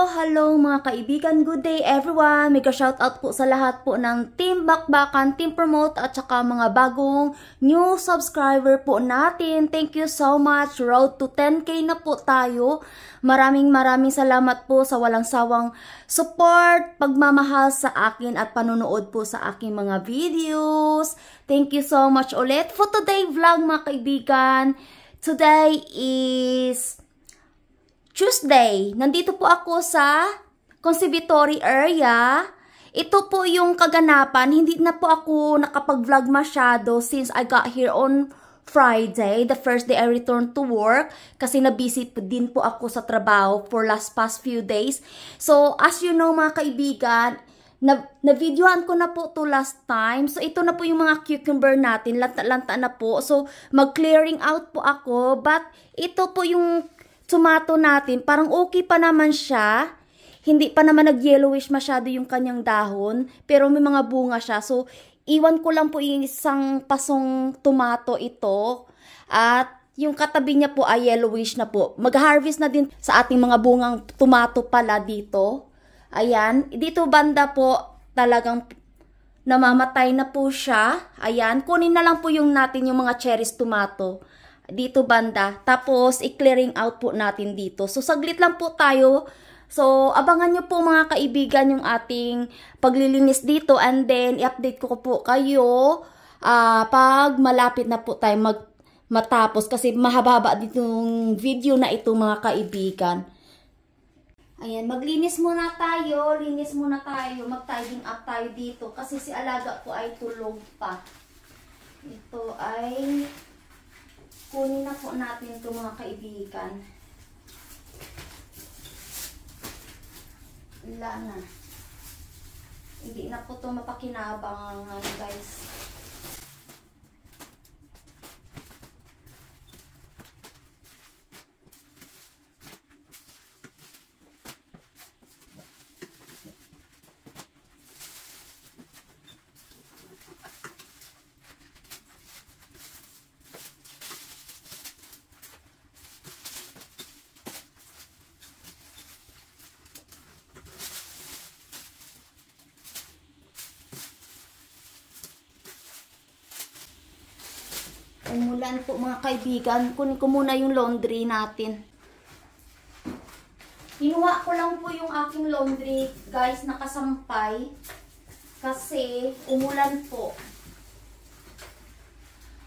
Hello mga kaibigan, good day everyone! Mega shoutout po sa lahat po ng Team Bakbakan, Team Promote at saka mga bagong new subscriber po natin. Thank you so much. Road to 10K na po tayo. Maraming salamat po sa walang sawang support, pagmamahal sa akin at panunood po sa aking mga videos. Thank you so much ulit. For today vlog mga kaibigan, today is Tuesday. Nandito po ako sa conservatory area. Ito po yung kaganapan. Hindi na po ako nakapag-vlog masyado since I got here on Friday, the first day I returned to work. Kasi na-busy din po ako sa trabaho for past few days. So, as you know mga kaibigan, na-videoan ko na po to last time. So, ito na po yung mga cucumber natin. Lanta-lanta na po. So, mag-clearing out po ako. But, ito po yung tomato natin, parang okay pa naman siya. Hindi pa naman nag-yellowish masyado yung kanyang dahon, pero may mga bunga siya. So, iwan ko lang po yung isang pasong tomato ito. At yung katabi niya po ay yellowish na po. Mag-harvest na din sa ating mga bungang tomato pala dito. Ayan, dito banda po talagang namamatay na po siya. Ayan, kunin na lang po yung natin yung mga cherries tomato dito banda, tapos i-clearing out po natin dito. So, saglit lang po tayo. So, abangan nyo po mga kaibigan yung ating paglilinis dito and then i-update ko po kayo pag malapit na po tayo matapos kasi mahaba dito yung video na ito mga kaibigan. Ayan, maglinis muna tayo, mag-tidying up tayo dito kasi si alaga ko ay tulog pa. Ito ay kunin na po natin ito mga kaibigan. Wala na. Hindi na po ito mapakinabangan guys. Umulan po mga kaibigan. Kunin ko muna yung laundry natin. Kinuha ko lang po yung aking laundry guys, nakasampay. Kasi umulan po.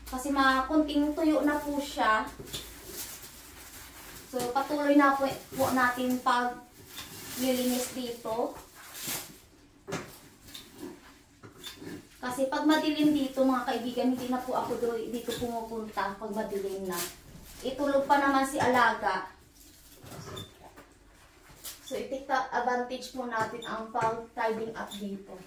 Kasi kunting tuyo na po siya. So patuloy na po natin pag lilinis dito. Kasi pag madilim dito mga kaibigan, hindi na po ako dito pumupunta pag madilim na. Itulog pa naman si alaga. So i-take advantage po natin ang pag-tidying up dito.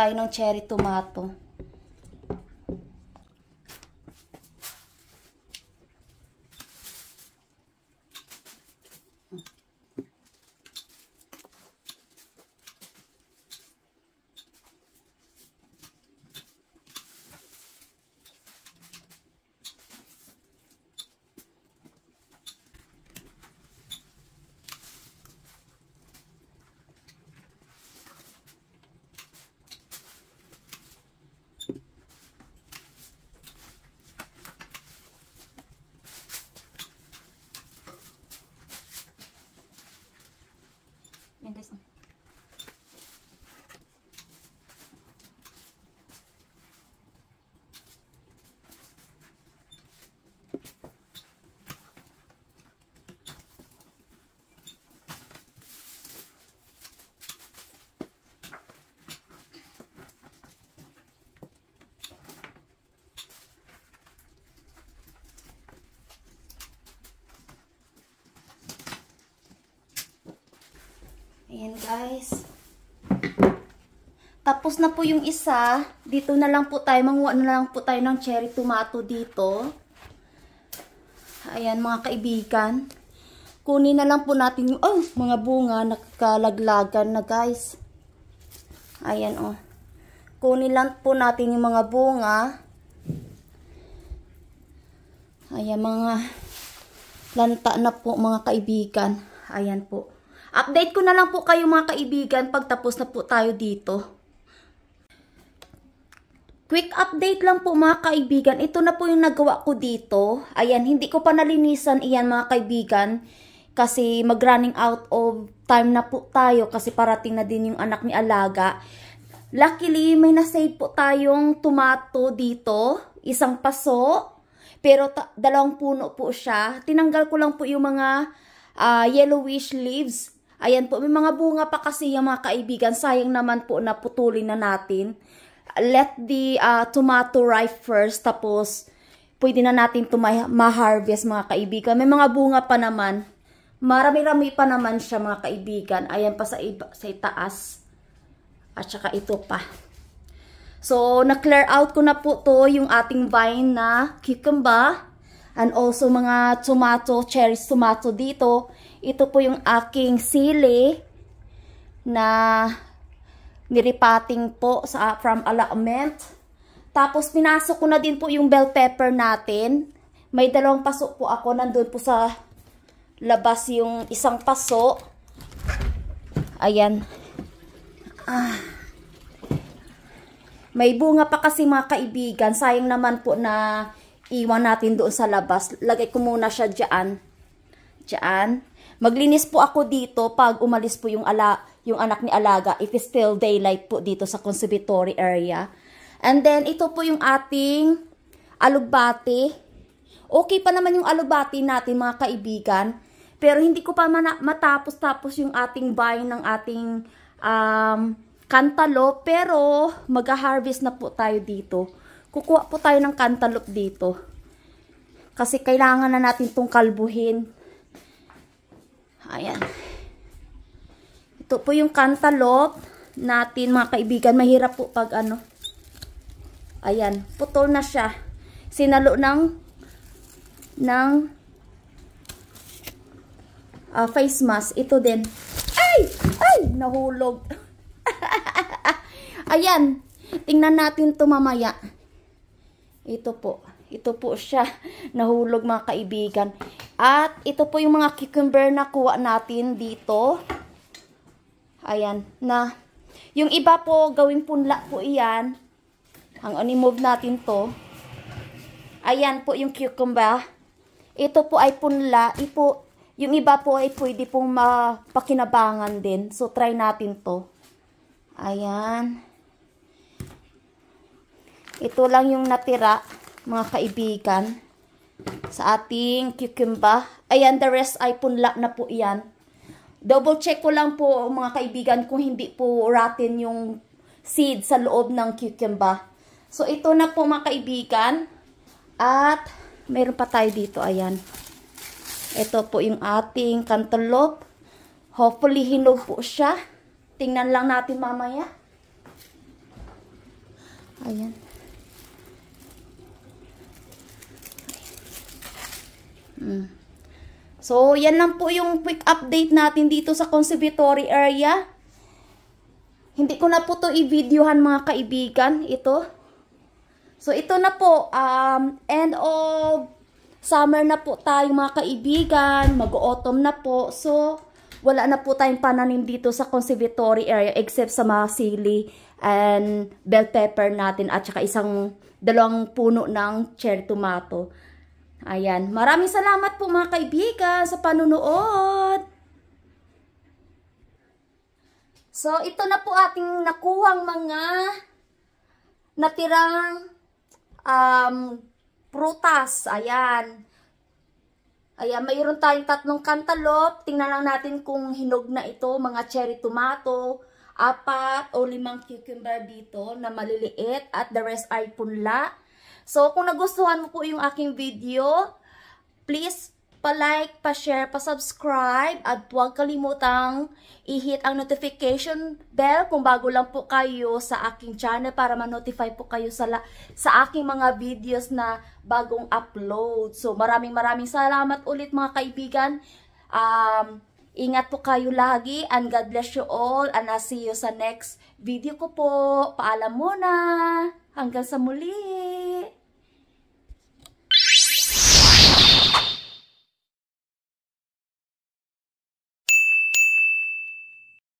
tayo ng cherry tomato. Yan guys. Ayan guys. Tapos na po yung isa. Dito na lang po tayo. Manguha na lang po tayo ng cherry tomato dito. Ayan mga kaibigan. Kunin na lang po natin yung mga bunga. Nakakalaglagan na guys. Ayan oh. Kunin lang po natin yung mga bunga. Ayan mga lanta na po mga kaibigan. Ayan po. Update ko na lang po kayo mga kaibigan pag tapos na po tayo dito. Quick update lang po mga kaibigan. Ito na po yung nagawa ko dito. Ayan, hindi ko pa nalinisan iyan mga kaibigan. Kasi mag-running out of time na po tayo. Kasi parating na din yung anak ni Alaga. Luckily, may nasave po tayong tomato dito. Isang paso. Pero dalawang puno po siya. Tinanggal ko lang po yung mga yellowish leaves. Ayan po, may mga bunga pa kasi yung mga kaibigan. Sayang naman po na putulin na natin. Let the tomato ripe first. Tapos, pwede na natin ito ma-harvest mga kaibigan. May mga bunga pa naman. Marami-rami pa naman siya mga kaibigan. Ayan pa sa itaas. At saka ito pa. So, na-clear out ko na po to yung ating vine na cucumber. And also mga tomato, cherry tomato dito. Ito po yung aking sili na niripating po from allotment. Tapos pinasok ko na din po yung bell pepper natin. May dalawang paso po ako. Nandun po sa labas yung isang paso. Ayan. May bunga pa kasi mga kaibigan. Sayang naman po na iwan natin doon sa labas. Lagay ko muna siya dyan. Diyan. Maglinis po ako dito pag umalis po yung anak ni Alaga. If it's still daylight po dito sa conservatory area. And then, ito po yung ating alugbati. Okay pa naman yung alugbati natin mga kaibigan. Pero hindi ko pa matapos-tapos yung ating vine ng ating cantaloupe. Pero, mag-harvest na po tayo dito. Kukuha po tayo ng cantaloupe dito. Kasi kailangan na natin itong kalbuhin. Ayan. Ito po yung cantaloupe natin mga kaibigan. Mahirap po pag ayan. Putol na siya. Sinalo ng face mask. Ito din. Ay! Ay! Nahulog. Ayan. Tingnan natin ito mamaya. Ito po. Ito po siya. Nahulog mga kaibigan. At ito po yung mga cucumber na kuha natin dito. Ayan. Na, yung iba po, gawing punla po iyan. Ang i-move natin to. Ayan po yung cucumber. Ito po ay punla. Yung iba po ay pwede pong mapakinabangan din. So, try natin to. Ayan. Ito lang yung natira, mga kaibigan, sa ating cucumber. Ayan, the rest ay punla na po yan. Double check ko lang po mga kaibigan kung hindi po rotten yung seed sa loob ng cucumber. So, ito na po mga kaibigan. At, meron pa tayo dito. Ayan. Ito po yung ating cantaloupe. Hopefully, hinog po siya. Tingnan lang natin mamaya. Ayan. So, yan lang po yung quick update natin dito sa conservatory area. Hindi ko na po to i-videohan mga kaibigan. Ito. So, ito na po. End of summer na po tayo mga kaibigan. Mag-autumn na po. So, wala na po tayong pananim dito sa conservatory area except sa mga sili and bell pepper natin at saka dalawang puno ng cherry tomato. Ayan. Maraming salamat po mga kaibigan sa panunood. So, ito na po ating nakuhang mga natirang prutas. Ayan. Ayan, mayroon tayong 3 cantaloupe. Tingnan lang natin kung hinog na ito. Mga cherry tomato, 4 o 5 cucumber dito na maliliit at the rest ay punla. So, kung nagustuhan mo po yung aking video, please pa-like, pa-share, pa-subscribe at huwag kalimutang i-hit ang notification bell kung bago lang po kayo sa aking channel para ma-notify po kayo sa aking mga videos na bagong upload. So, maraming salamat ulit mga kaibigan. Ingat po kayo lagi and God bless you all and I'll see you sa next video ko po. Paalam muna. Hanggang sa muli.